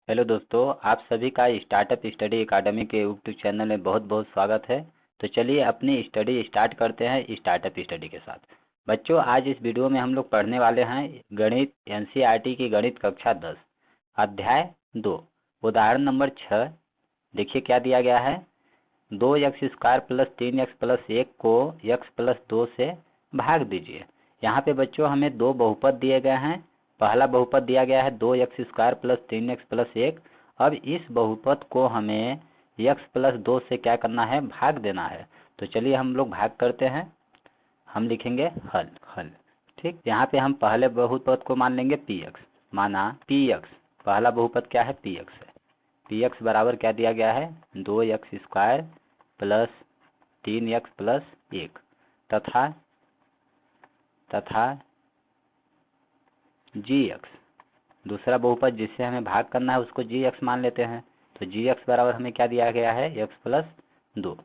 Hello दोस्तों, आप सभी का स्टार्टअप स्टडी एकेडमी के यूट्यूब चैनल में बहुत बहुत स्वागत है। तो चलिए अपनी स्टडी स्टार्ट करते हैं स्टार्टअप स्टडी के साथ। बच्चों, आज इस वीडियो में हम लोग पढ़ने वाले हैं गणित एनसीईआरटी की गणित कक्षा 10 अध्याय 2 उदाहरण नंबर 6। देखिए क्या दिया गया है। 2x² प्लस 3x प्लस 1 को x प्लस 2 से भाग दीजिए। यहाँ पे बच्चों हमें दो बहुपद दिए गए हैं। पहला बहुपद दिया गया है 2x² प्लस 3x प्लस 1। अब इस बहुपद को हमें x प्लस 2 से क्या करना है, भाग देना है। तो चलिए हम लोग भाग करते हैं। हम लिखेंगे हल हल। ठीक, यहाँ पे हम पहले बहुपद को मान लेंगे px, माना px। पहला बहुपद क्या है, px है। px बराबर क्या दिया गया है, 2x² प्लस 3x प्लस 1 तथा gx। दूसरा बहुपद जिससे हमें भाग करना है उसको gx मान लेते हैं। तो gx बराबर हमें क्या दिया गया है, x प्लस 2।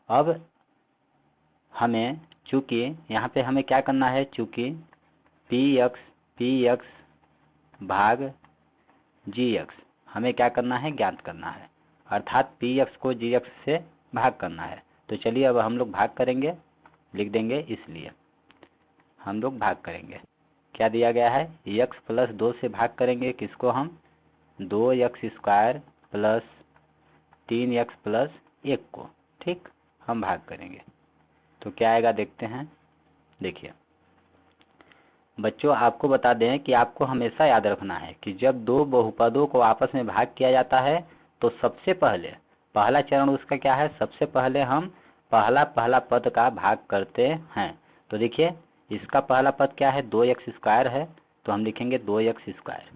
अब हमें चूंकि यहाँ पे हमें क्या करना है, चूंकि px भाग gx हमें क्या करना है, ज्ञात करना है। अर्थात px को gx से भाग करना है। तो चलिए अब हम लोग भाग करेंगे, लिख देंगे। इसलिए हम लोग भाग करेंगे। क्या दिया गया है, x प्लस 2 से भाग करेंगे किसको, हम 2x² प्लस 3x प्लस 1 को। ठीक, हम भाग करेंगे तो क्या आएगा, देखते हैं। देखिए बच्चों, आपको बता दें कि आपको हमेशा याद रखना है कि जब दो बहुपदों को आपस में भाग किया जाता है तो सबसे पहले पहला चरण उसका क्या है, सबसे पहले हम पहला पद का भाग करते हैं। तो देखिए इसका पहला पद क्या है, 2x² है, तो हम लिखेंगे 2x²।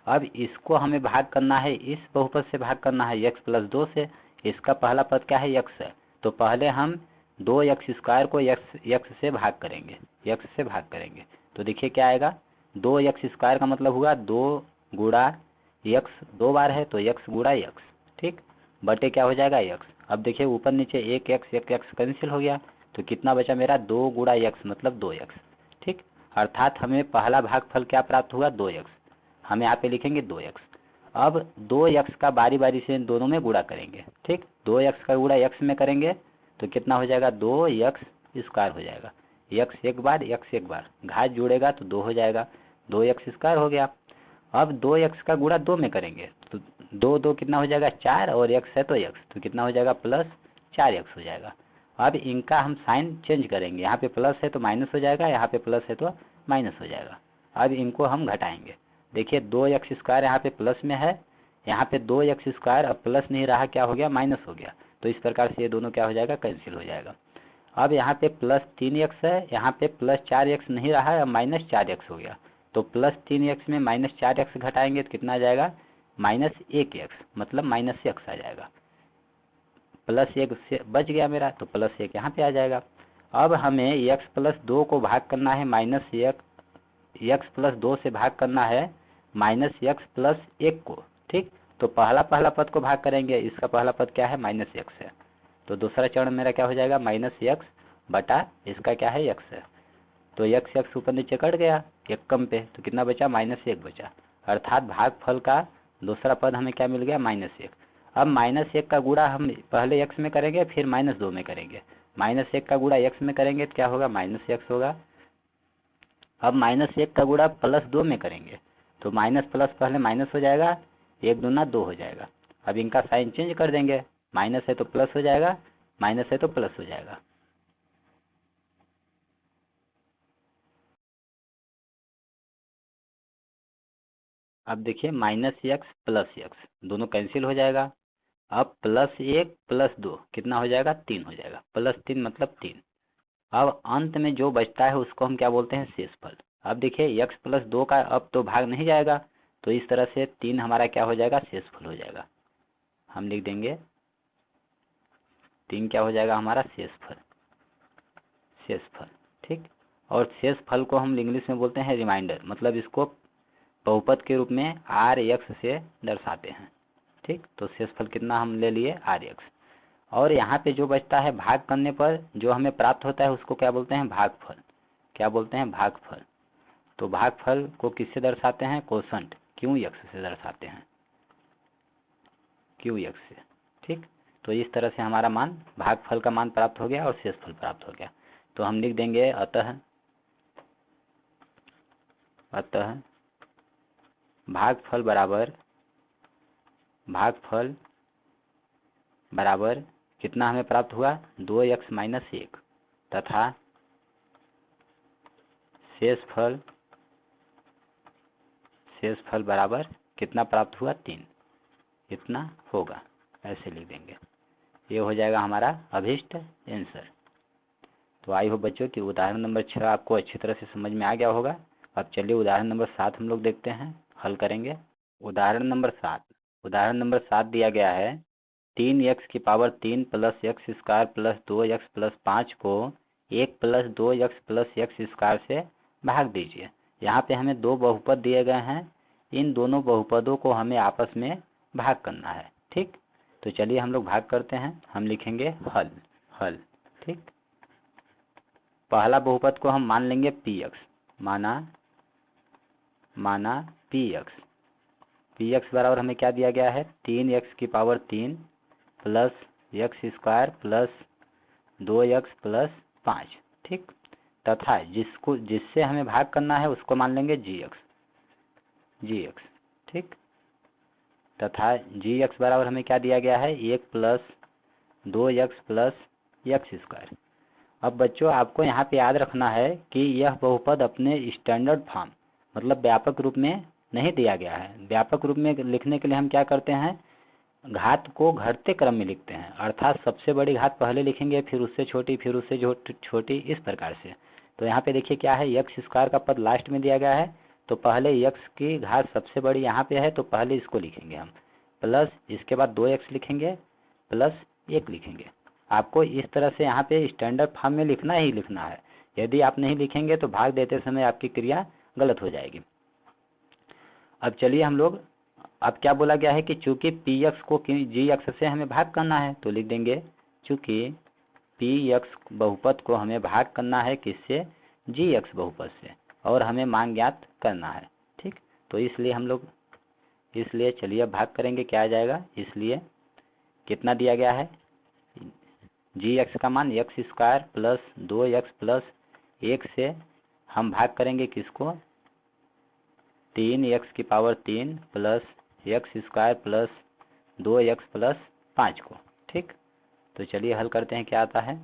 अब इसको हमें भाग करना है, इस बहुपद से भाग करना है x प्लस 2 से। इसका पहला पद क्या है, x है। तो पहले हम 2x² को x से भाग करेंगे, x से भाग करेंगे। तो देखिए क्या आएगा, 2x² का मतलब हुआ 2 गुणा x, 2 बार है तो x गुणा x। ठीक, बटे क्या हो जाएगा, x। अब देखिए ऊपर नीचे एक x कैंसिल हो गया, तो कितना बचा मेरा, 2 गुणा x मतलब 2x। ठीक, अर्थात हमें पहला भागफल क्या प्राप्त हुआ, 2x। हम यहाँ पे लिखेंगे 2x। अब 2x का बारी बारी से इन दोनों में गुणा करेंगे। ठीक, 2x का गुणा x में करेंगे तो कितना हो जाएगा, 2x² हो जाएगा। x एक बार, x एक बार, घात जोड़ेगा तो 2 हो जाएगा, 2x² हो गया। अब 2x का गुणा 2 में करेंगे तो 2 कितना हो जाएगा, 4, और x है तो x, तो कितना हो जाएगा, प्लस 4x हो जाएगा। अब इनका हम साइन चेंज करेंगे, यहाँ पे प्लस है तो माइनस हो जाएगा, यहाँ पे प्लस है तो माइनस हो जाएगा। अब इनको हम घटाएंगे। देखिए 2x² यहाँ पे प्लस में है, यहाँ पे 2x² अब प्लस नहीं रहा, क्या हो गया, माइनस हो गया। तो इस प्रकार से ये दोनों क्या हो जाएगा, कैंसिल हो जाएगा। अब यहाँ पे प्लस 3x है, यहाँ पे प्लस 4x नहीं रहा है, अब माइनस 4x हो गया। तो प्लस 3x में माइनस 4x घटाएंगे तो कितना आ जाएगा, माइनस 1x, मतलब माइनस x आ जाएगा। प्लस 1 से बच गया मेरा, तो प्लस 1 यहाँ पे आ जाएगा। अब हमें x प्लस 2 को भाग करना है माइनस 1, x प्लस 2 से भाग करना है माइनस x प्लस 1 को। ठीक, तो पहला पद को भाग करेंगे, इसका पहला पद क्या है, माइनस x है। तो दूसरा चरण मेरा क्या हो जाएगा, माइनस x बटा इसका क्या है, x है। तो x ऊपर नीचे कट गया एक कम पे, तो कितना बचा, -1 बचा। अर्थात भागफल का दूसरा पद हमें क्या मिल गया, -1। अब -1 का गुणा हम पहले x में करेंगे फिर -2 में करेंगे। -1 का गुणा x में करेंगे तो क्या होगा, -x होगा। अब -1 का गुणा +2 में करेंगे तो माइनस प्लस पहले माइनस हो जाएगा, 1 दूना 2 हो जाएगा। अब इनका साइन चेंज कर देंगे, माइनस है तो प्लस हो जाएगा, माइनस है तो प्लस हो जाएगा। अब देखिए -x प्लस x दोनों कैंसिल हो जाएगा। अब +1 प्लस 2 कितना हो जाएगा, 3 हो जाएगा। +3 मतलब 3। अब अंत में जो बचता है उसको हम क्या बोलते हैं, शेषफल। अब देखिए x प्लस 2 का अब तो भाग नहीं जाएगा, तो इस तरह से 3 हमारा क्या हो जाएगा, शेषफल हो जाएगा। हम लिख देंगे 3 क्या हो जाएगा हमारा, शेषफल। शेषफल, ठीक। और शेषफल को हम इंग्लिश में बोलते हैं रिमाइंडर, मतलब इसको बहुपद के रूप में RX से दर्शाते हैं। ठीक, तो शेषफल कितना हम ले लिए, RX। और यहाँ पे जो बचता है भाग करने पर जो हमें प्राप्त होता है उसको क्या बोलते हैं, भागफल। क्या बोलते हैं, भागफल। तो भागफल को किससे दर्शाते हैं, कोशंट, क्यों, x से दर्शाते हैं। क्यू एक्स से। ठीक, तो इस तरह से हमारा मान भागफल का मान प्राप्त हो गया और शेषफल प्राप्त हो गया। तो हम लिख देंगे अतः भागफल बराबर कितना हमें प्राप्त हुआ 2x माइनस 1 तथा शेषफल बराबर कितना प्राप्त हुआ 3, इतना होगा, ऐसे लिख देंगे। ये हो जाएगा हमारा अभीष्ट आंसर। तो आई हो बच्चों कि उदाहरण नंबर 6 आपको अच्छी तरह से समझ में आ गया होगा। अब चलिए उदाहरण नंबर 7 हम लोग देखते हैं, हल करेंगे। उदाहरण नंबर 7 दिया गया है 3x की power 3 plus x square plus 2x plus 5 को 1 plus 2x plus x square से भाग दीजिए। यहाँ पे हमें दो बहुपद दिए गए हैं, इन दोनों बहुपदों को हमें आपस में भाग करना है। ठीक, तो चलिए हम लोग भाग करते हैं। हम लिखेंगे हल। ठीक, पहला बहुपद को हम मान लेंगे px, माना px बराबर हमें क्या दिया गया है 3x की power 3 plus x square plus 2x plus 5। ठीक, तथा जिससे हमें भाग करना है उसको मान लेंगे gx। ठीक, तथा gx बराबर हमें क्या दिया गया है 1 plus 2x plus x square. अब बच्चों आपको यहाँ पे याद रखना है कि यह बहुपद अपने स्टैंडर्ड फॉर्म मतलब व्यापक रूप में नहीं दिया गया है। व्यापक रूप में लिखने के लिए हम क्या करते हैं, घात को घटते क्रम में लिखते हैं, अर्थात सबसे बड़ी घात पहले लिखेंगे, फिर उससे छोटी, फिर उससे छोटी, इस प्रकार से। तो यहाँ पे देखिए क्या है, एक्स स्क्वायर का पद लास्ट में दिया गया है, तो पहले एक्स की घात सबसे बड़ी यहाँ पे है, तो पहले इसको लिखेंगे हम, प्लस इसके बाद 2x लिखेंगे, प्लस 1 लिखेंगे। आपको इस तरह से यहाँ पे स्टैंडर्ड फॉर्म में लिखना ही लिखना है। यदि आप नहीं लिखेंगे तो भाग देते समय आपकी क्रिया गलत हो जाएगी। अब चलिए हम लोग, अब क्या बोला गया है कि चूंकि px को gx से हमें भाग करना है, तो लिख देंगे चूंकि px बहुपद को हमें भाग करना है किससे, gx बहुपद से, और हमें मान ज्ञात करना है। ठीक, तो इसलिए चलिए अब भाग करेंगे, क्या आ जाएगा, इसलिए कितना दिया गया है gx का मान x square plus 2x plus 1 से हम भाग करेंगे किसको 3x की power 3 plus x square plus 2x plus 5 को। ठीक, तो चलिए हल करते हैं, क्या आता है।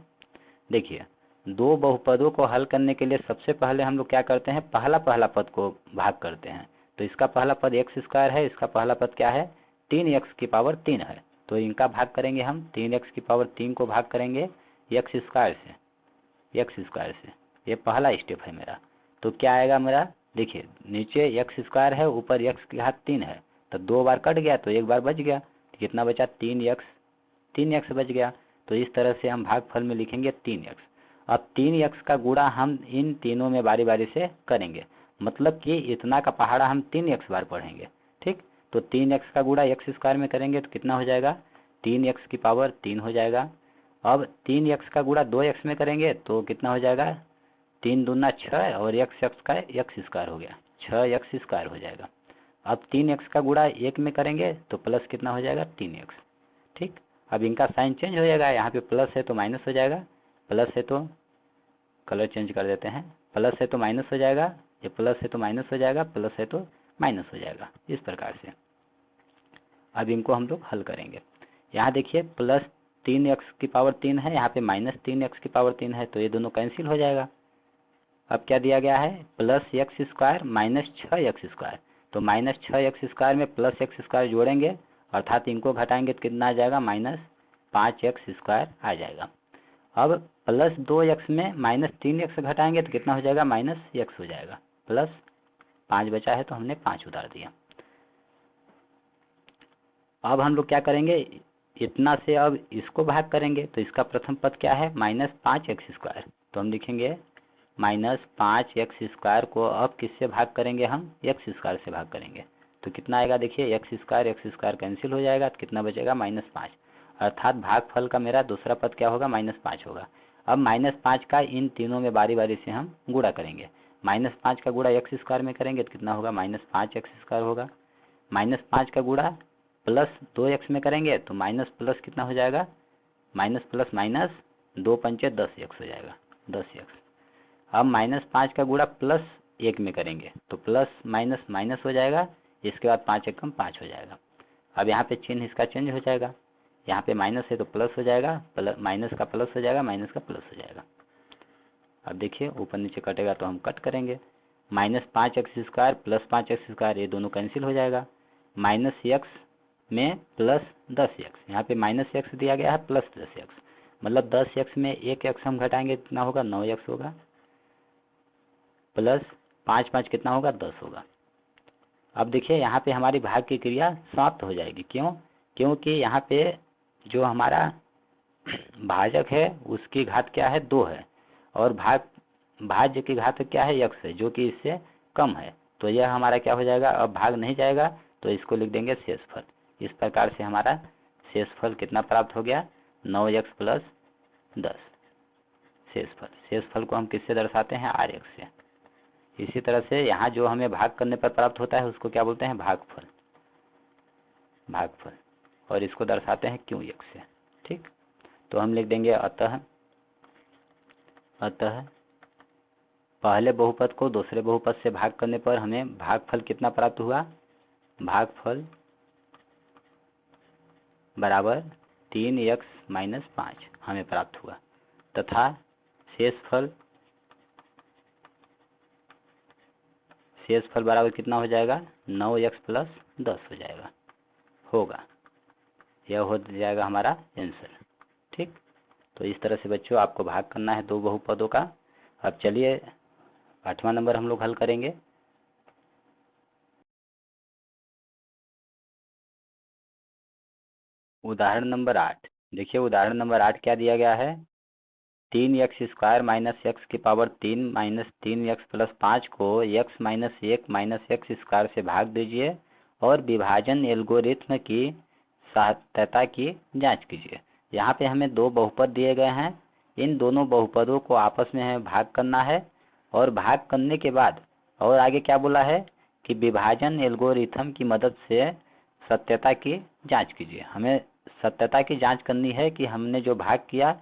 देखिए दो बहुपदों को हल करने के लिए सबसे पहले हम लोग क्या करते हैं, पहला पद को भाग करते हैं। तो इसका पहला पद एक्स स्क्वायर है, इसका पहला पद क्या है 3x की पावर 3 है, तो इनका भाग करेंगे हम, 3x की पावर 3 को भाग करेंगे एक्स स्क्वायर से। ये पहला स्टेप है मेरा। तो क्या आएगा मेरा, देखिए नीचे एक्स स्क्वायर है, ऊपर एक्स की घात 3 है, तो 2 बार कट गया तो 1 बार बच गया, तो कितना बचा 3x बच गया। तो इस तरह से हम भागफल में लिखेंगे 3x। अब 3x का गुणा हम इन तीनों में बारी बारी से करेंगे, मतलब कि इतना का पहाड़ा हम 3x बार पढ़ेंगे। ठीक, तो 3x का गुणा एक्स स्क्वायर में करेंगे तो कितना हो जाएगा 3x की पावर 3 हो जाएगा। अब 3x का गुणा 2x में करेंगे तो कितना हो जाएगा 3 दूना 6 और एक्स स्क्वायर हो गया, 6x स्क्वायर हो जाएगा। अब 3x का गुणा 1 में करेंगे तो प्लस कितना हो जाएगा 3x। ठीक, अब इनका साइन चेंज हो जाएगा, यहाँ पे प्लस है तो माइनस हो जाएगा, प्लस है तो कलर चेंज कर देते हैं, प्लस है तो माइनस हो जाएगा, ये प्लस है तो माइनस हो जाएगा, प्लस है तो माइनस हो जाएगा, इस प्रकार से। अब इनको हम लोग हल करेंगे। यहाँ देखिए प्लस 3x की पावर 3 है, यहाँ पे माइनस 3x की पावर 3 है, तो ये दोनों कैंसिल हो जाएगा। अब क्या दिया गया है plus x square minus 6x square, तो माइनस 6x स्क्वायर में प्लस एक्स स्क्वायर जोड़ेंगे, अर्थात इनको घटाएंगे तो कितना आ जाएगा माइनस 5x स्क्वायर आ जाएगा। अब प्लस 2x में माइनस 3x घटाएंगे तो कितना हो जाएगा माइनस x हो जाएगा, प्लस 5 बचा है तो हमने 5 उतार दिया। अब हम लोग क्या करेंगे, इतना से अब इसको भाग करेंगे, तो इसका प्रथम पद क्या है माइनस 5x स्क्वायर, तो हम लिखेंगे माइनस 5x स्क्वायर को अब किससे भाग करेंगे हम एक्स स्क्वायर से भाग करेंगे, तो कितना आएगा देखिए एक्स स्क्वायर कैंसिल हो जाएगा, तो कितना बचेगा -5, अर्थात भागफल का मेरा दूसरा पद क्या होगा -5 होगा। अब -5 का इन तीनों में बारी बारी से हम गुणा करेंगे, -5 का गुणा एक्स स्क्वायर में करेंगे तो कितना होगा -5x स्क्वायर होगा, -5 का गुणा प्लस 2x में करेंगे तो माइनस प्लस कितना हो जाएगा, माइनस प्लस माइनस 2×5 10x हो जाएगा, 10x। अब -5 का गुणा प्लस 1 में करेंगे तो प्लस माइनस माइनस हो जाएगा, इसके बाद 5 एकम 5 हो जाएगा। अब यहाँ पे चिन्ह इसका चेंज हो जाएगा, यहाँ पे माइनस है तो प्लस हो जाएगा, माइनस का प्लस हो जाएगा, माइनस का प्लस हो जाएगा। अब देखिए ऊपर नीचे कटेगा तो हम कट करेंगे, -5x² प्लस 5x², ये दोनों कैंसिल हो जाएगा। -x में प्लस 10x, यहाँ पे -x दिया गया है प्लस 10x, मतलब 10x में 1x हम घटाएंगे कितना होगा, 9x होगा, प्लस 5 5 कितना होगा, 10 होगा। अब देखिए यहाँ पे हमारी भाग की क्रिया समाप्त हो जाएगी। क्यों? क्योंकि यहाँ पे जो हमारा भाजक है उसकी घात क्या है, 2 है, और भाज्य की घात क्या है, x है, जो कि इससे कम है। तो यह हमारा क्या हो जाएगा, अब भाग नहीं जाएगा तो इसको लिख देंगे शेषफल। इस प्रकार से हमारा शेषफल कितना प्राप्त हो गया, 9x प्लस 10 शेषफल। शेषफल को हम किससे दर्शाते हैं, rx से। इसी तरह से यहाँ जो हमें भाग करने पर प्राप्त होता है उसको क्या बोलते हैं, भागफल, भागफल, और इसको दर्शाते हैं qx से। ठीक, तो हम लिख देंगे अतः पहले बहुपद को दूसरे बहुपद से भाग करने पर हमें भागफल कितना प्राप्त हुआ, भागफल बराबर 3x - 5 हमें प्राप्त हुआ, तथा शेषफल बराबर कितना हो जाएगा, 9x प्लस 10 हो जाएगा, होगा, यह हो जाएगा हमारा आंसर। ठीक, तो इस तरह से बच्चों आपको भाग करना है दो बहुपदों का। अब चलिए 8वां नंबर हम लोग हल करेंगे। उदाहरण नंबर 8, देखिए उदाहरण नंबर 8 क्या दिया गया है, 3x² माइनस x की पावर 3 माइनस 3x प्लस 5 को x माइनस 1 माइनस x² से भाग दीजिए और विभाजन एल्गोरिथ्म की सत्यता की जांच कीजिए। यहाँ पे हमें दो बहुपद दिए गए हैं, इन दोनों बहुपदों को आपस में हमें भाग करना है, और भाग करने के बाद और आगे क्या बोला है कि विभाजन एल्गोरिथम की मदद से सत्यता की जांच कीजिए। हमें सत्यता की जांच करनी है कि हमने जो भाग किया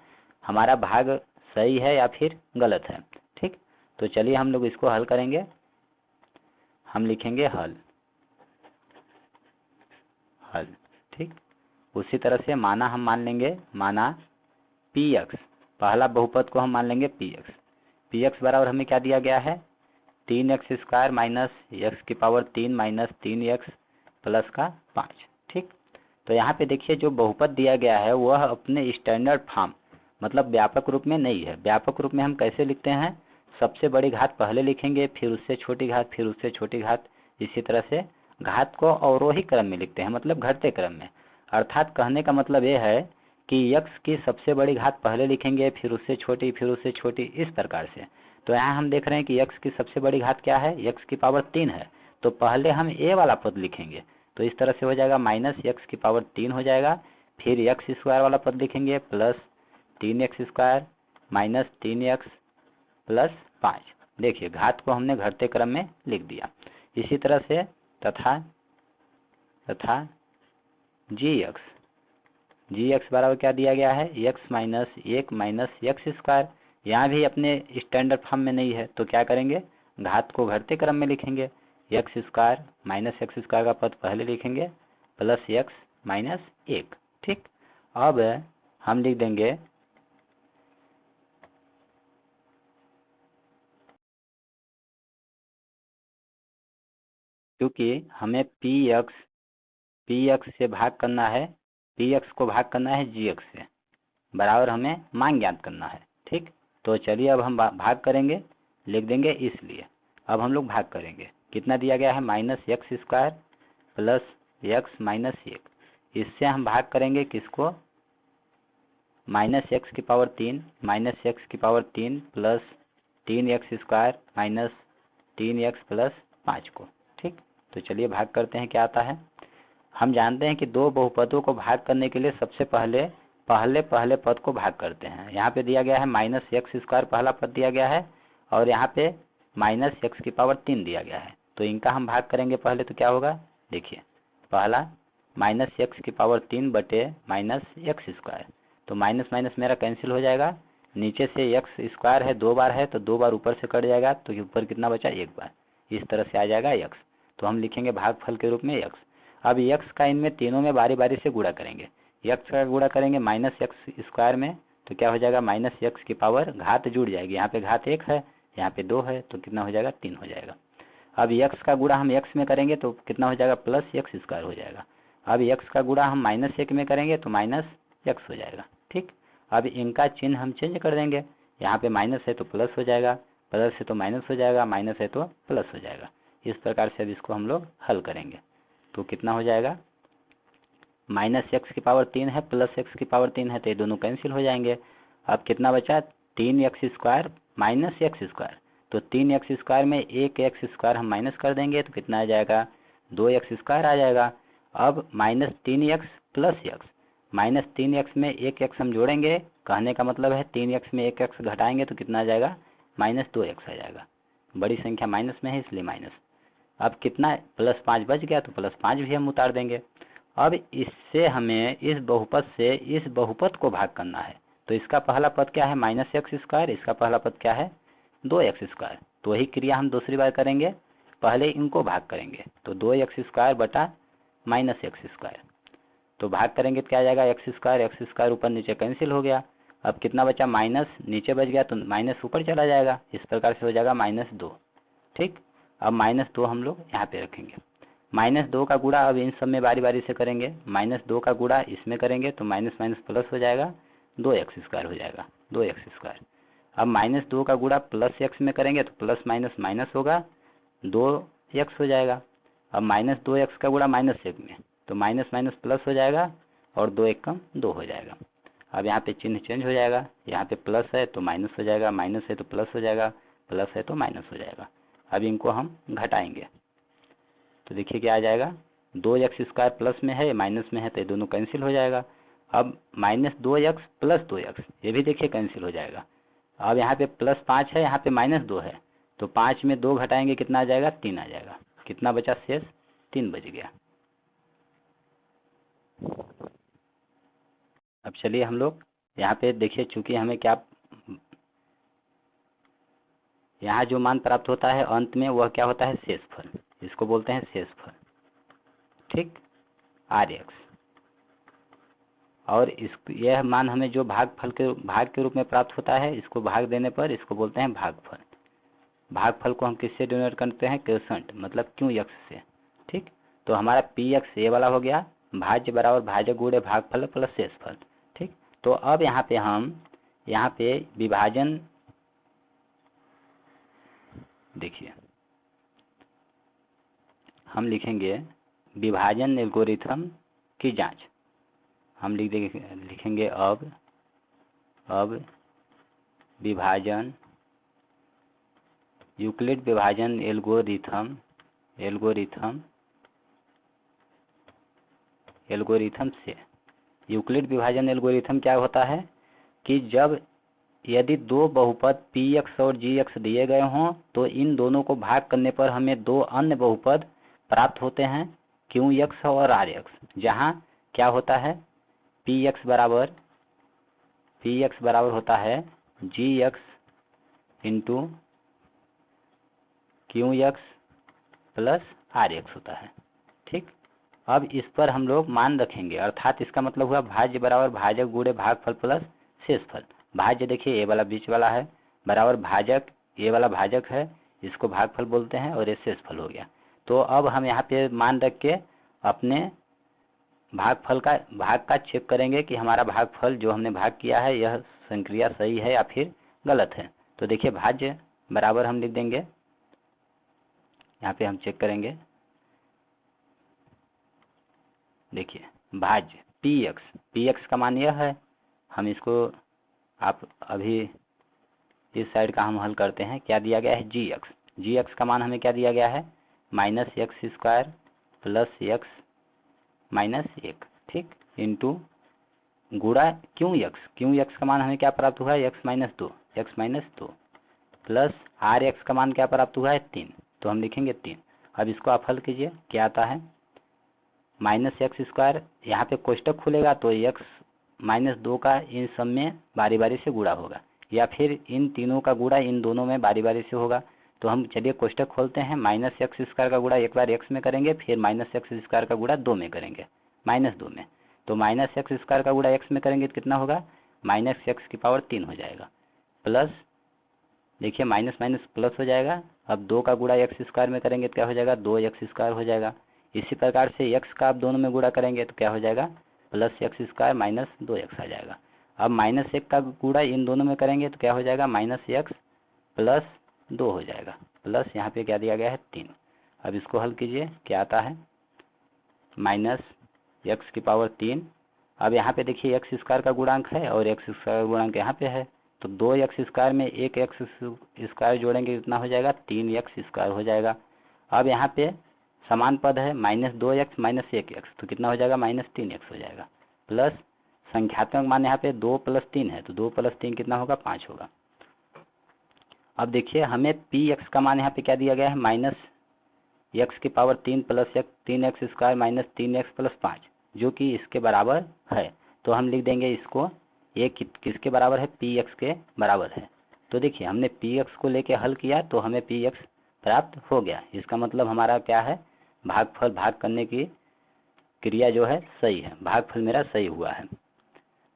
हमारा भाग सही है या फिर गलत है। ठीक, तो चलिए हम लोग इसको हल करेंगे। हम लिखेंगे हल, हल। ठीक, उसी तरह से माना हम मान लेंगे, माना px, पहला बहुपद को हम मान लेंगे px बराबर हमें क्या दिया गया है, 3x² माइनस x की पावर 3 माइनस 3x प्लस का 5। ठीक, तो यहाँ पे देखिए जो बहुपद दिया गया है वह अपने स्टैंडर्ड फॉर्म मतलब व्यापक रूप में नहीं है। व्यापक रूप में हम कैसे लिखते हैं, सबसे बड़ी घात पहले लिखेंगे, फिर उससे छोटी घात, फिर उससे छोटी घात, इसी तरह से घात को अवरोही क्रम में लिखते हैं, मतलब घटते क्रम में। अर्थात कहने का मतलब यह है कि x की सबसे बड़ी घात पहले लिखेंगे, फिर उससे छोटी, फिर उससे छोटी, इस प्रकार से। तो यहाँ हम देख रहे हैं कि x की सबसे बड़ी घात क्या है, x की पावर 3 है, तो पहले हम a वाला पद लिखेंगे, तो इस तरह से हो जाएगा माइनस x की पावर 3 हो जाएगा, फिर x² वाला पद लिखेंगे plus 3x² minus 3x plus 5। देखिए घात को हमने घटते क्रम में लिख दिया। इसी तरह से तथा gx बराबर क्या दिया गया है, x माइनस 1 माइनस x²। यहाँ भी अपने स्टैंडर्ड फॉर्म में नहीं है, तो क्या करेंगे, घात को घटते क्रम में लिखेंगे, x² माइनस x² का पद पहले लिखेंगे प्लस x माइनस 1। ठीक, अब हम लिख देंगे क्योंकि हमें px से भाग करना है, px को भाग करना है gx से, बराबर हमें मान ज्ञात करना है। ठीक, तो चलिए अब हम भाग करेंगे, लिख देंगे इसलिए। अब हम लोग भाग करेंगे, कितना दिया गया है, -x² प्लस x माइनस 1, इससे हम भाग करेंगे किसको, -x की पावर 3 माइनस x की power 3 plus 3x² minus 3x plus 5 को। ठीक, तो चलिए भाग करते हैं, क्या आता है। हम जानते हैं कि दो बहुपदों को भाग करने के लिए सबसे पहले पहले पद को भाग करते हैं। यहाँ पे दिया गया है -x² पहला पद दिया गया है, और यहाँ पे -x की पावर 3 दिया गया है, तो इनका हम भाग करेंगे पहले। तो क्या होगा, देखिए पहला माइनस एक्स की पावर 3 बटे माइनस एक्स स्क्वायर। तो माइनस माइनस मेरा कैंसिल हो जाएगा, नीचे से एक्स स्क्वायर है 2 बार है तो 2 बार ऊपर से कट जाएगा, तो ऊपर कितना बचा 1 बार, इस तरह से आ जाएगा एक्स। तो हम लिखेंगे भागफल के रूप में एक्स। अब एक्स का इनमें तीनों में बारी बारी से गुणा करेंगे। एक्स का गुणा करेंगे माइनस एक्स स्क्वायर में, तो क्या हो जाएगा माइनस एक्स की पावर, घात जुड़ जाएगी, यहाँ पे घात 1 है यहाँ पे 2 है तो कितना हो जाएगा 3 हो जाएगा। अब एक्स का गुणा हम एक्स में करेंगे तो कितना हो जाएगा प्लस एक्स स्क्वायर हो जाएगा। अब एक्स का गुणा हम माइनस 1 में करेंगे तो माइनस एक्स हो जाएगा। ठीक, अब इनका चिन्ह हम चेंज कर देंगे, यहाँ पे माइनस है तो प्लस हो जाएगा, प्लस है तो माइनस हो जाएगा, माइनस है तो प्लस हो जाएगा। इस प्रकार से अब इसको हम लोग हल करेंगे तो कितना हो जाएगा, माइनस एक्स की पावर 3 है प्लस एक्स की पावर 3 है तो ये दोनों कैंसिल हो जाएंगे। अब कितना बचा 3x square minus x square, तो 3x स्क्वायर में 1x स्क्वायर हम माइनस कर देंगे तो कितना आ जाएगा 2x स्क्वायर आ जाएगा। अब minus 3x plus x, minus 3x में 1x हम जोड़ेंगे, कहने का मतलब है 3x में 1x घटाएंगे तो कितना आ जाएगा माइनस 2x आ जाएगा। बड़ी संख्या माइनस में है इसलिए माइनस। अब कितना प्लस 5 बच गया तो प्लस 5 भी हम उतार देंगे। अब इससे हमें इस बहुपद से इस बहुपद को भाग करना है, तो इसका पहला पद क्या है माइनस एक्स स्क्वायर, इसका पहला पद क्या है 2x स्क्वायर। तो वही क्रिया हम दूसरी बार करेंगे, पहले इनको भाग करेंगे तो 2x स्क्वायर बटा माइनस एक्स स्क्वायर, तो भाग करेंगे तो क्या आ जाएगा एक्स स्क्वायर ऊपर नीचे कैंसिल हो गया। अब कितना बचा माइनस नीचे बच गया तो माइनस ऊपर चला जाएगा, इस प्रकार से हो जाएगा -2। ठीक, अब -2 हम लोग यहाँ पे रखेंगे। -2 का गुणा अब इन सब में बारी बारी से करेंगे, -2 का गुणा इसमें करेंगे तो माइनस माइनस प्लस हो जाएगा 2x स्क्वायर हो जाएगा 2x स्क्वायर। अब -2 का गुणा प्लस एक्स में करेंगे तो प्लस माइनस माइनस होगा 2x हो जाएगा। अब -2x का गुणा -1 में तो माइनस माइनस प्लस हो जाएगा और 2 1 कम 2 हो जाएगा। अब यहाँ पे चिन्ह चेंज हो जाएगा, यहाँ पे प्लस है तो माइनस हो जाएगा, माइनस है तो प्लस हो जाएगा, प्लस है तो माइनस हो जाएगा। अब इनको हम घटाएंगे तो देखिए क्या आ जाएगा 2x स्क्वायर प्लस में है माइनस में है तो ये दोनों कैंसिल हो जाएगा। अब -2x प्लस 2x ये भी देखिए कैंसिल हो जाएगा। अब यहाँ पे +5 है यहाँ पे -2 है तो 5 में 2 घटाएंगे कितना आ जाएगा 3 आ जाएगा। कितना बचा शेष 3 बच गया। अब चलिए हम लोग यहाँ पे देखिए, चूंकि हमें क्या यहाँ जो मान प्राप्त होता है अंत में वह क्या होता है शेषफल, इसको बोलते हैं शेषफल। ठीक, RX, और इस यह मान हमें जो भागफल के भाग के रूप में प्राप्त होता है, इसको भाग देने पर इसको बोलते हैं भागफल। भागफल को हम किससे डिनोट करते हैं क्वोशंट मतलब QX से। ठीक, तो हमारा PX ये वाला हो गया, भाज्य बराबर भाजक गुणे भागफल प्लस शेषफल। ठीक, तो अब यहाँ पे हम यहाँ पे विभाजन देखिए हम लिखेंगे विभाजन एल्गोरिथम की जांच। हम लिखेंगे अब विभाजन यूक्लिड विभाजन एल्गोरिथम से। यूक्लिड विभाजन एल्गोरिथम क्या होता है कि जब यदि दो बहुपद px और gx दिए गए हों तो इन दोनों को भाग करने पर हमें दो अन्य बहुपद प्राप्त होते हैं qx और rx, जहाँ क्या होता है px बराबर होता है gx into qx plus rx होता है। ठीक, अब इस पर हम लोग मान रखेंगे, अर्थात इसका मतलब हुआ भाज्य बराबर भाजक गुणे भागफल प्लस शेषफल। भाज्य देखिए ये वाला बीच वाला है, बराबर भाजक ये वाला भाजक है, इसको भागफल बोलते हैं, और ये शेषफल हो गया। तो अब हम यहाँ पे मान रख के अपने भाग का चेक करेंगे कि हमारा भागफल जो हमने भाग किया है यह संक्रिया सही है या फिर गलत है। तो देखिए भाज्य बराबर हम लिख देंगे, यहाँ पे हम चेक करेंगे, देखिए भाज्य px का मान यह है, हम इसको आप अभी इस साइड का हम हल करते हैं। क्या दिया गया है gx का मान हमें क्या दिया गया है -x² प्लस x -1। ठीक, इंटू गुणा qx का मान हमें क्या प्राप्त हुआ है x -2 प्लस rx का मान क्या प्राप्त हुआ है 3, तो हम लिखेंगे 3। अब इसको आप हल कीजिए, क्या आता है माइनस एक्स स्क्वायर, यहाँ पे कोष्टक खुलेगा तो एक्स माइनस 2 का इन सब में बारी बारी से गुणा होगा, या फिर इन तीनों का गुणा इन दोनों में बारी बारी से होगा। तो हम चलिए कोष्टक खोलते हैं, माइनस एक्स स्क्वायर का गुणा एक बार एक्स में करेंगे, फिर माइनस एक्स स्क्वायर का गुणा 2 में करेंगे, -2 में। तो माइनस एक्स स्क्वायर का गुणा एक्स में करेंगे तो कितना होगा, माइनस एक्स की पावर 3 हो जाएगा, प्लस देखिए माइनस माइनस प्लस हो जाएगा। अब 2 का गुणा एक्स स्क्वायर में करेंगे तो क्या हो जाएगा, 2x स्क्वायर हो जाएगा। इसी प्रकार से x का आप दोनों में गुणा करेंगे तो क्या हो जाएगा, plus x square minus 2x आ जाएगा। अब माइनस 1 का गुणा इन दोनों में करेंगे तो क्या हो जाएगा, -x प्लस 2 हो जाएगा, प्लस यहाँ पे क्या दिया गया है 3। अब इसको हल कीजिए, क्या आता है, माइनस एक्स की पावर 3। अब यहाँ पे देखिए एक्स स्क्वायर का गुणांक है और एक्स स्क्वायर का गुणांक यहाँ पे है, तो 2x स्क्वायर में एक एक्स स्क्वायर जोड़ेंगे कितना हो जाएगा, 3x स्क्वायर हो जाएगा। अब यहाँ पे समान पद है, -2x माइनस 1x, तो कितना हो जाएगा, -3x हो जाएगा, प्लस संख्यात्मक मान यहाँ पे 2 + 3 है, तो 2 + 3 कितना होगा, 5 होगा। अब देखिए हमें px का मान यहाँ पे क्या दिया गया है, -x की power 3 + 3x square minus 3x + 5, जो कि इसके बराबर है। तो हम लिख देंगे इसको, ये किसके बराबर है, px के बराबर है। तो देखिए हमने px को लेके हल किया तो हमें px प्राप्त हो गया। इसका मतलब हमारा क्या है, भागफल भाग करने की क्रिया जो है सही है, भागफल मेरा सही हुआ है।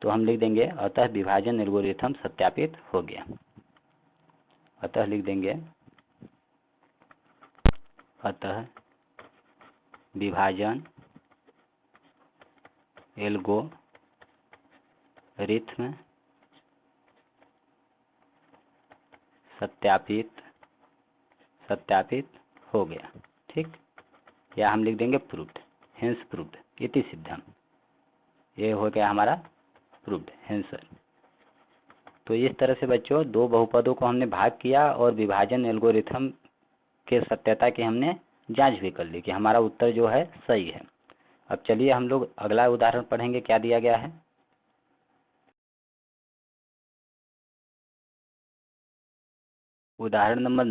तो हम लिख देंगे अतः विभाजन एल्गोरिथम सत्यापित हो गया। अतः लिख देंगे अतः विभाजन एल्गोरिथम सत्यापित हो गया, ठीक। या हम लिख देंगे प्रूव्ड, हेंस प्रूव्ड इति सिद्धम, ये हो गया हमारा प्रूव्ड हेंस। तो इस तरह से बच्चों दो बहुपदों को हमने भाग किया और विभाजन एल्गोरिथम के सत्यता की हमने जांच भी कर ली कि हमारा उत्तर जो है सही है। अब चलिए हम लोग अगला उदाहरण पढ़ेंगे, क्या दिया गया है। उदाहरण नंबर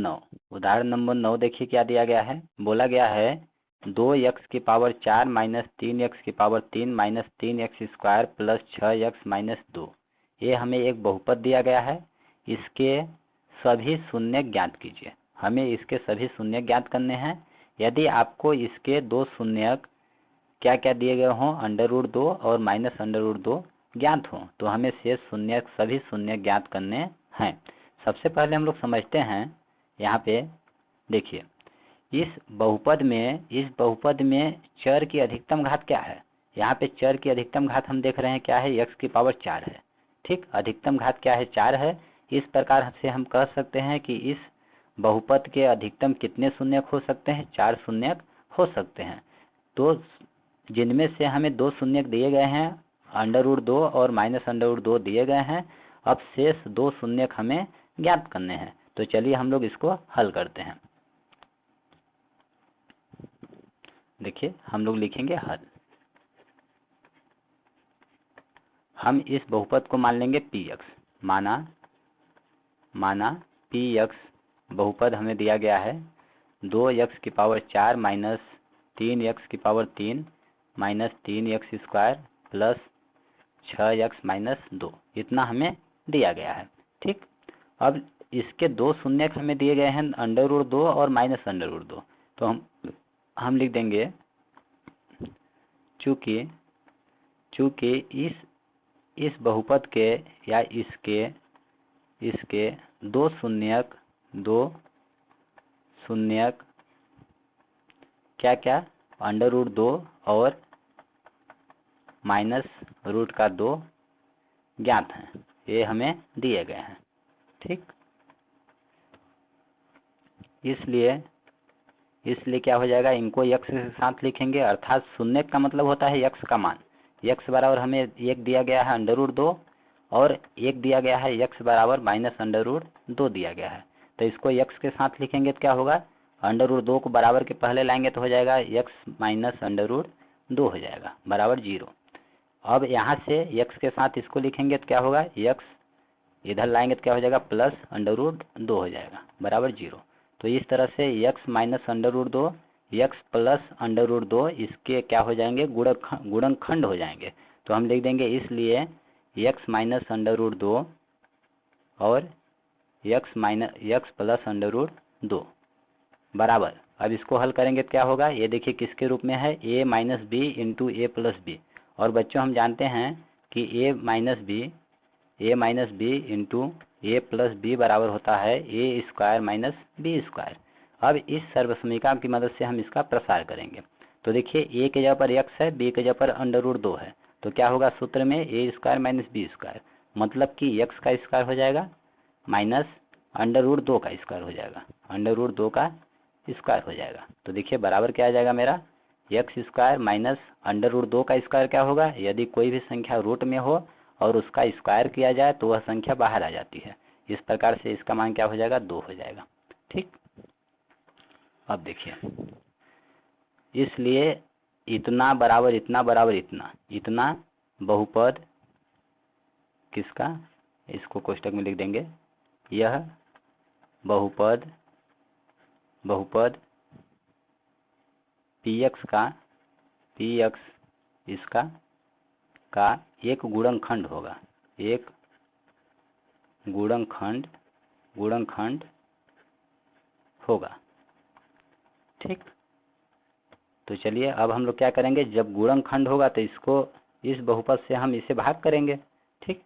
9 देखिए क्या दिया गया है। बोला गया है 2x की पावर 4 माइनस 3x की power 3 minus 3x square plus 6x minus 2, ये हमें एक बहुपद दिया गया है। इसके सभी शून्य ज्ञात कीजिए। हमें इसके सभी शून्य ज्ञात करने हैं। यदि आपको इसके दो शून्य क्या क्या दिए गए हों, √2 और -√2 ज्ञात हों, तो हमें शेष शून्य सभी शून्य ज्ञात करने हैं। सबसे पहले हम लोग समझते हैं, यहाँ पे देखिए इस बहुपद में चर की अधिकतम घात क्या है। यहाँ पे चर की अधिकतम घात हम देख रहे हैं क्या है, x की पावर 4 है, ठीक। अधिकतम घात क्या है, 4 है। इस प्रकार से हम कह सकते हैं कि इस बहुपद के अधिकतम कितने शून्यक हो सकते हैं, 4 शून्यक हो सकते हैं। तो जिनमें से हमें 2 शून्यक दिए गए हैं, √2 और -√2 दिए गए हैं। अब शेष 2 शून्यक हमें ज्ञात करने हैं। तो चलिए हम लोग इसको हल करते हैं। देखिए हम लोग लिखेंगे हल। हम इस बहुपद को मान लेंगे px, माना px बहुपद हमें दिया गया है 2x की पावर 4 माइनस 3x की power 3 minus 3x square plus 6x minus 2, इतना हमें दिया गया है, ठीक। अब इसके दो शून्यक हमें दिए गए हैं √2 और -√2, तो हम लिख देंगे चूंकि इस बहुपद के या इसके दो शून्यक क्या क्या, √2 और -√2 ज्ञात हैं, ये हमें दिए गए हैं, ठीक। इसलिए क्या हो जाएगा, इनको x के साथ लिखेंगे, अर्थात शून्य का मतलब होता है x का मान। x बराबर हमें 1 दिया गया है √2 और 1 दिया गया है, x बराबर -√2 दिया गया है। तो इसको x के साथ लिखेंगे तो क्या होगा, √2 को बराबर के पहले लाएंगे तो हो जाएगा x माइनस √2 हो जाएगा बराबर 0। अब यहाँ से x के साथ इसको लिखेंगे तो क्या होगा, x इधर लाएंगे तो क्या हो जाएगा, प्लस √2 हो जाएगा बराबर 0। तो इस तरह से x minus √2 x plus under root 2 इसके क्या हो जाएंगे, गुणनखंड हो जाएंगे। तो हम लिख देंगे इसलिए x माइनस अंडर रूट 2 और x प्लस अंडर रूट 2 बराबर। अब इसको हल करेंगे तो क्या होगा, ये देखिए किसके रूप में है, a minus B into A plus B. और बच्चों हम जानते हैं कि a minus B into A plus B बराबर होता है A square minus B square. अब इस सर्वसमीकरण की मदद से हम इसका प्रसार करेंगे। तो देखिए a के जगह पर x है, b के जगह पर अंडर रूट 2 है, तो क्या होगा सूत्र में ए स्क्वायर माइनस बी स्क्वायर, मतलब कि x का स्क्वायर हो जाएगा माइनस अंडर रूट 2 का स्क्वायर हो जाएगा, अंडर रूट 2 का स्क्वायर हो जाएगा। तो देखिए बराबर क्या आ जाएगा मेरा, X square minus under root 2 का स्क्वायर क्या होगा, यदि कोई भी संख्या रूट में हो और उसका स्क्वायर किया जाए तो वह संख्या बाहर आ जाती है। इस प्रकार से इसका मान क्या हो जाएगा, 2 हो जाएगा। ठीक, अब देखिए इसलिए इतना बराबर इतना बराबर इतना, इतना बहुपद किसका, इसको कोष्टक में लिख देंगे, यह बहुपद px का इसका का एक गुणनखंड होगा, एक गुणनखंड होगा। ठीक, तो चलिए अब हम लोग क्या करेंगे, जब गुणनखंड होगा तो इसको इस बहुपद से हम इसे भाग करेंगे। ठीक,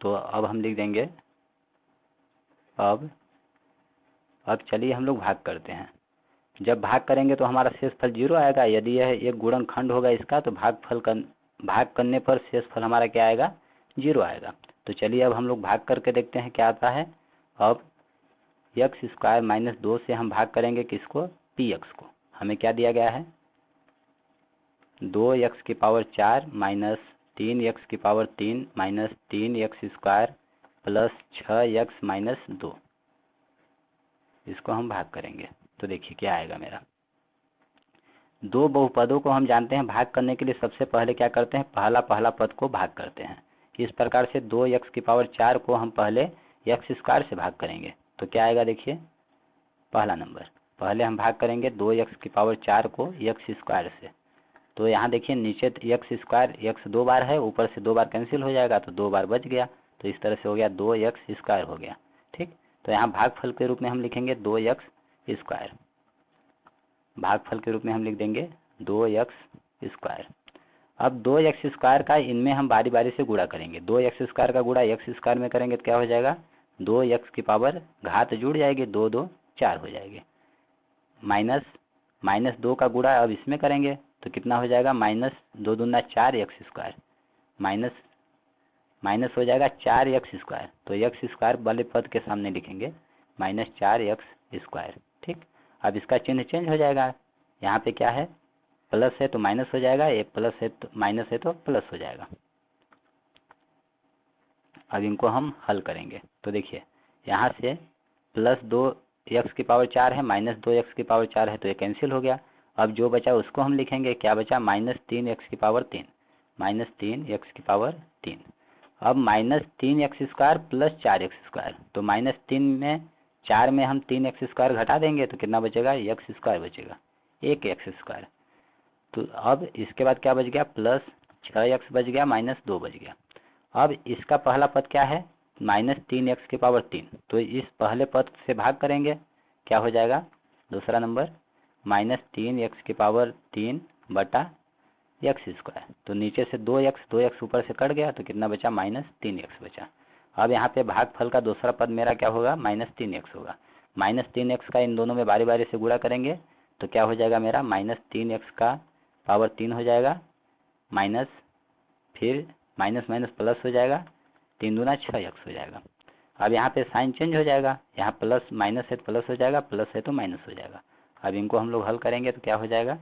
तो अब हम लिख देंगे, अब चलिए हम लोग भाग करते हैं। जब भाग करेंगे तो हमारा शेषफल 0 आएगा। यदि यह एक गुणनखंड होगा इसका तो भाग करने पर शेषफल हमारा क्या आएगा, 0 आएगा। तो चलिए अब हम लोग भाग करके देखते हैं क्या आता है। अब एक्स स्क्वायर माइनस 2 से हम भाग करेंगे किसको, px को। हमें क्या दिया गया है, 2x की पावर 4 माइनस 3x की power 3 minus 3x square plus 6x minus 2, इसको हम भाग करेंगे। तो देखिए क्या आएगा मेरा, दो बहुपदों को हम जानते हैं भाग करने के लिए सबसे पहले क्या करते हैं, पहला पद को भाग करते हैं। इस प्रकार से 2x की पावर 4 को हम पहले x स्क्वायर से भाग करेंगे तो क्या आएगा, देखिए पहला नंबर पहले हम भाग करेंगे 2x की पावर 4 को x स्क्वायर से। तो यहाँ देखिए नीचे x स्क्वायर x 2 बार है, ऊपर से 2 बार कैंसिल हो जाएगा तो 2 बार बच गया, तो इस तरह से हो गया 2x स्क्वायर हो गया। ठीक, तो यहाँ भागफल के रूप में हम लिखेंगे 2x स्क्वायर, भागफल के रूप में हम लिख देंगे 2x स्क्वायर। अब 2x स्क्वायर का इनमें हम बारी बारी से गुणा करेंगे। 2x स्क्वायर का गुणा x स्क्वायर में करेंगे तो क्या हो जाएगा, 2x की पावर घात जुड़ जाएगी, 2 2 4 हो जाएगी, माइनस 2 का गुणा अब इसमें करेंगे तो कितना हो जाएगा, माइनस 2 दूना 4x स्क्वायर माइनस हो जाएगा 4x स्क्वायर। तो x स्क्वायर वाले पद के सामने लिखेंगे माइनस 4x स्क्वायर। ठीक, अब इसका चिन्ह चेंज हो जाएगा, यहाँ पे क्या है प्लस है तो माइनस हो जाएगा, एक प्लस है तो माइनस है तो प्लस हो जाएगा। अब इनको हम हल करेंगे तो देखिए यहाँ से प्लस 2x की पावर 4 है माइनस 2x की पावर 4 है तो ये कैंसिल हो गया। अब जो बचा उसको हम लिखेंगे, क्या बचा, माइनस 3x की पावर 3, माइनस 3x की पावर 3। अब minus 3x square plus 4x square, तो माइनस 3 में 4 में हम 3x स्क्वायर घटा देंगे तो कितना बचेगा, x स्क्वायर बचेगा, एक x स्क्वायर। तो अब इसके बाद क्या बच गया, प्लस 6x बच गया माइनस 2 बच गया। अब इसका पहला पद क्या है, माइनस 3x की पावर 3, तो इस पहले पद से भाग करेंगे, क्या हो जाएगा दूसरा नंबर माइनस 3x की पावर 3 बटा एक्स स्क्वायर। तो नीचे से 2x ऊपर से कट गया तो कितना बचा, माइनस 3x बचा। अब यहाँ पे भागफल का दूसरा पद मेरा क्या होगा, माइनस 3x होगा। माइनस 3x का इन दोनों में बारी बारी से गुणा करेंगे तो क्या हो जाएगा मेरा, माइनस 3x का पावर 3 हो जाएगा, माइनस फिर माइनस माइनस प्लस हो जाएगा, 3 दूना 6x हो जाएगा। अब यहाँ पे साइन चेंज हो जाएगा, यहाँ प्लस माइनस है तो प्लस हो जाएगा, प्लस है तो माइनस हो जाएगा। अब इनको हम लोग हल करेंगे तो क्या हो जाएगा,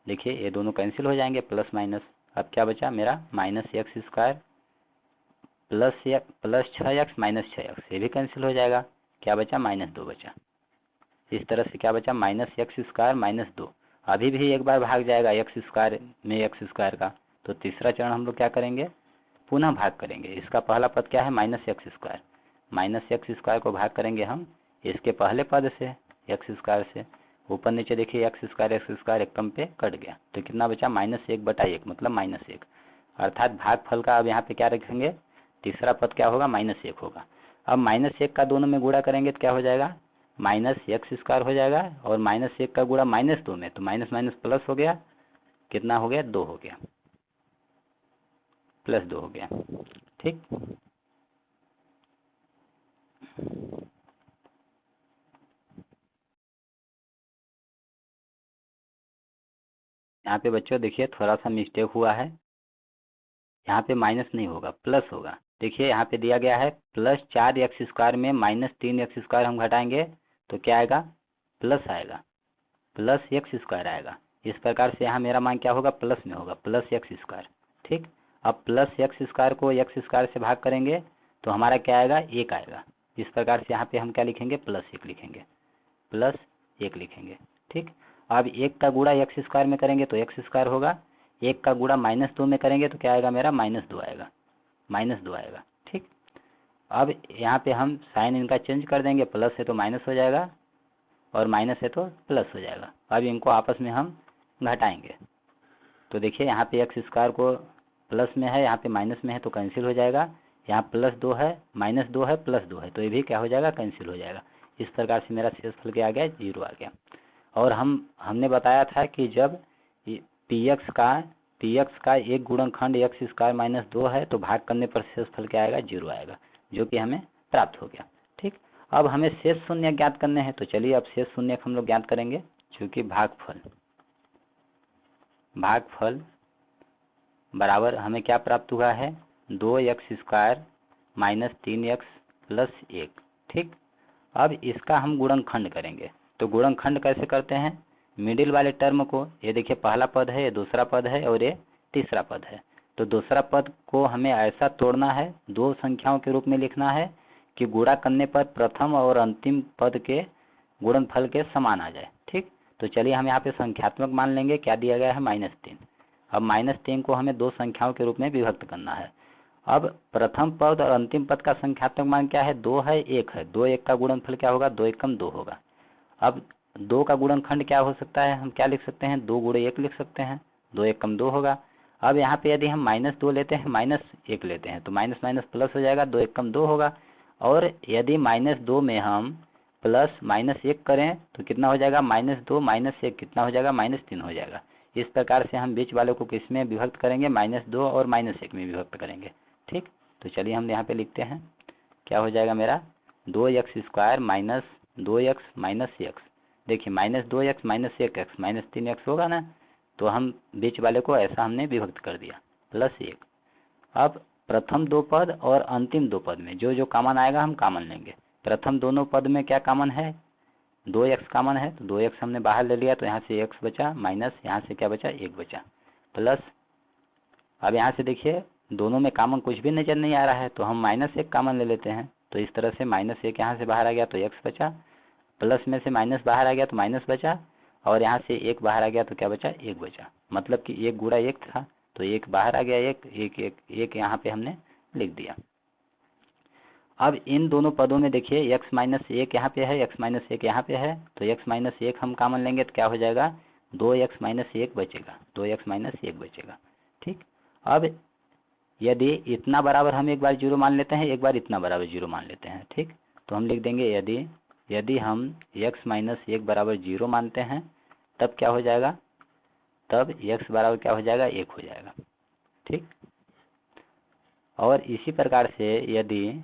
देखिए ये दोनों कैंसिल हो जाएंगे प्लस माइनस। अब क्या बचा मेरा, minus x square plus 6x minus 6x, ये भी कैंसिल हो जाएगा, क्या बचा, माइनस 2 बचा। इस तरह से क्या बचा, माइनस एक्स स्क्वायर माइनस 2। अभी भी एक बार भाग जाएगा एक्स स्क्वायर में एक्स स्क्वायर का, तो तीसरा चरण हम लोग क्या करेंगे, पुनः भाग करेंगे। इसका पहला पद क्या है, minus x square, minus x square को भाग करेंगे हम इसके पहले पद से, एक्स स्क्वायर से, ऊपर नीचे देखिए एक्स स्क्वायर एक कम पे कट गया, तो कितना बचा -1/1 मतलब -1। अर्थात भागफल का अब यहाँ पे क्या रखेंगे, तीसरा पद क्या होगा, -1 होगा। अब -1 का दोनों में गुणा करेंगे तो क्या हो जाएगा, -x² हो जाएगा, और -1 का गुणा -2 में, तो माइनस माइनस प्लस हो गया, कितना हो गया, 2 हो गया, +2 हो गया। ठीक, यहाँ पे बच्चों देखिए थोड़ा सा मिस्टेक हुआ है, यहाँ पे माइनस नहीं होगा, प्लस होगा। देखिए यहाँ पे दिया गया है +4x² में -3x² हम घटाएंगे तो क्या आएगा, प्लस आएगा, +x² आएगा। इस प्रकार से यहाँ मेरा मान क्या होगा, प्लस में होगा, +x²। ठीक, अब +x² को x² से भाग करेंगे तो हमारा क्या आएगा, 1 आएगा। इस प्रकार से यहाँ पे हम क्या लिखेंगे, +1 लिखेंगे, +1 लिखेंगे। ठीक, अब 1 का गुणा x² में करेंगे तो x² होगा, 1 का गुणा -2 में करेंगे तो क्या आएगा मेरा, -2 आएगा, -2 आएगा। ठीक, अब यहाँ पे हम साइन इनका चेंज कर देंगे, प्लस है तो माइनस हो जाएगा और माइनस है तो प्लस हो जाएगा। अब इनको आपस में हम घटाएंगे तो देखिए यहाँ पे x² को प्लस में है, यहाँ पे माइनस में है तो कैंसिल हो जाएगा, यहाँ +2 है, -2 है, +2 है, तो ये भी क्या हो जाएगा, कैंसिल हो जाएगा। इस प्रकार से मेरा शेषफल क्या आ गया, 0 आ गया। और हमने बताया था कि जब px का एक गुणनखंड x² - 2 है तो भाग करने पर शेषफल क्या आएगा, 0 आएगा, जो कि हमें प्राप्त हो गया। ठीक, अब हमें शेष शून्य ज्ञात करने हैं, तो चलिए अब शेष शून्य हम लोग ज्ञात करेंगे। चूँकि भागफल बराबर हमें क्या प्राप्त हुआ है, 2x² - 3x + 1। ठीक, अब इसका हम गुणनखंड करेंगे, तो गुणनखंड कैसे करते हैं, मिडिल वाले टर्म को, ये देखिए पहला पद है, ये दूसरा पद है और ये तीसरा पद है, तो दूसरा पद को हमें ऐसा तोड़ना है, दो संख्याओं के रूप में लिखना है कि गुणा करने पर प्रथम और अंतिम पद के गुणनफल के समान आ जाए। ठीक, तो चलिए हम यहाँ पे संख्यात्मक मान लेंगे, क्या दिया गया है, -3। अब -3 को हमें दो संख्याओं के रूप में विभक्त करना है। अब प्रथम पद और अंतिम पद का संख्यात्मक मान क्या है, 2 है, 1 है, 2 1 का गुणनफल क्या होगा, 2 1 2 होगा। अब 2 का गुणनखंड क्या हो सकता है, हम क्या लिख सकते हैं, 2 × 1 लिख सकते हैं, 2 1 2 होगा। अब यहाँ पे यदि हम -2 लेते हैं, -1 लेते हैं तो माइनस माइनस प्लस हो जाएगा, 2 1 2 होगा। और यदि -2 में हम प्लस -1 करें तो कितना हो जाएगा, -2 -1 कितना हो जाएगा, -3 हो जाएगा। इस प्रकार से हम बीच वाले को किस में विभक्त करेंगे, -2 और -1 में विभक्त करेंगे। ठीक, तो चलिए हम यहाँ पे लिखते हैं, क्या हो जाएगा मेरा, 2x² - 2x - x। देखिए -2x - 1x -3x होगा ना, तो हम बीच वाले को ऐसा हमने विभक्त कर दिया, +1। अब प्रथम दो पद और अंतिम दो पद में जो जो कॉमन आएगा हम कॉमन लेंगे। प्रथम दोनों पद में क्या कॉमन है, 2x कॉमन है, तो 2x हमने बाहर ले लिया, तो यहाँ से x बचा, माइनस यहाँ से क्या बचा, 1 बचा, प्लस। अब यहाँ से देखिए दोनों में कॉमन कुछ भी नजर नहीं आ रहा है, तो हम -1 कॉमन ले लेते हैं, तो इस तरह से -1 यहाँ से बाहर आ गया तो x बचा, प्लस में से माइनस बाहर आ गया तो माइनस बचा, और यहाँ से 1 बाहर आ गया तो क्या बचा, 1 बचा। मतलब कि 1 × 1 था तो 1 बाहर आ गया, 1 यहाँ पे हमने लिख दिया। अब इन दोनों पदों में देखिए x - 1 यहाँ पे है, x - 1 यहाँ पे है, तो x - 1 हम कॉमन लेंगे तो क्या हो जाएगा, 2x - 1 बचेगा, 2x - 1 बचेगा। ठीक, अब यदि इतना बराबर हम एक बार 0 मान लेते हैं, एक बार इतना बराबर 0 मान लेते हैं। ठीक, तो हम लिख देंगे यदि हम x - 1 बराबर 0 मानते हैं तब क्या हो जाएगा, तब x बराबर क्या हो जाएगा, 1 हो जाएगा। ठीक, और इसी प्रकार से यदि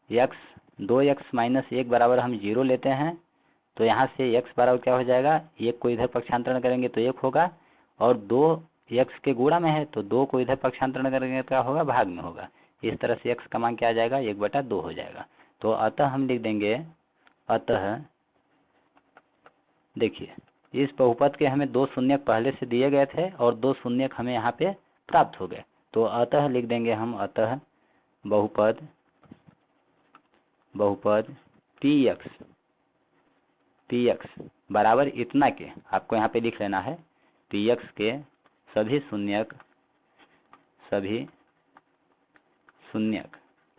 2x - 1 बराबर हम 0 लेते हैं तो यहाँ से x बराबर क्या हो जाएगा, 1 को इधर पक्षांतरण करेंगे तो 1 होगा, और 2x के गुणा में है तो 2 को इधर पक्षांतरण करेंगे तो क्या होगा, भाग में होगा। इस तरह से x का मान क्या आ जाएगा, 1/2 हो जाएगा। तो अतः हम लिख देंगे, अतः देखिए इस बहुपद के हमें 2 शून्य पहले से दिए गए थे और 2 शून्य हमें यहाँ पे प्राप्त हो गए, तो अतः लिख देंगे हम, अतः बहुपद px बराबर इतना के, आपको यहाँ पे लिख लेना है, px के सभी शून्यक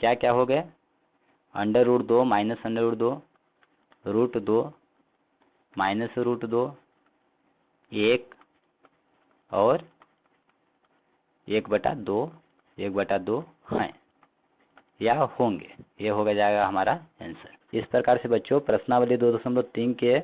क्या क्या हो गए, √2 - √2 √2 -√2 1 और 1/2 हैं या होंगे। ये हो जाएगा हमारा आंसर। इस प्रकार से बच्चों प्रश्नावली 2.3 के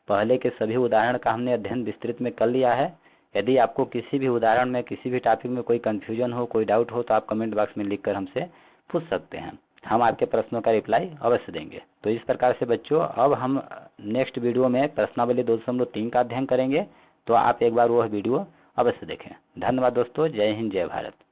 पहले के सभी उदाहरण का हमने अध्ययन विस्तृत में कर लिया है। यदि आपको किसी भी उदाहरण में किसी भी टॉपिक में कोई कंफ्यूजन हो, कोई डाउट हो, तो आप कमेंट बॉक्स में लिखकर हमसे पूछ सकते हैं। हम आपके प्रश्नों का रिप्लाई अवश्य देंगे। तो इस प्रकार से बच्चों अब हम नेक्स्ट वीडियो में प्रश्नावली 2.3 का अध्ययन करेंगे, तो आप एक बार वह वीडियो अवश्य देखें। धन्यवाद दोस्तों। जय हिंद, जय भारत।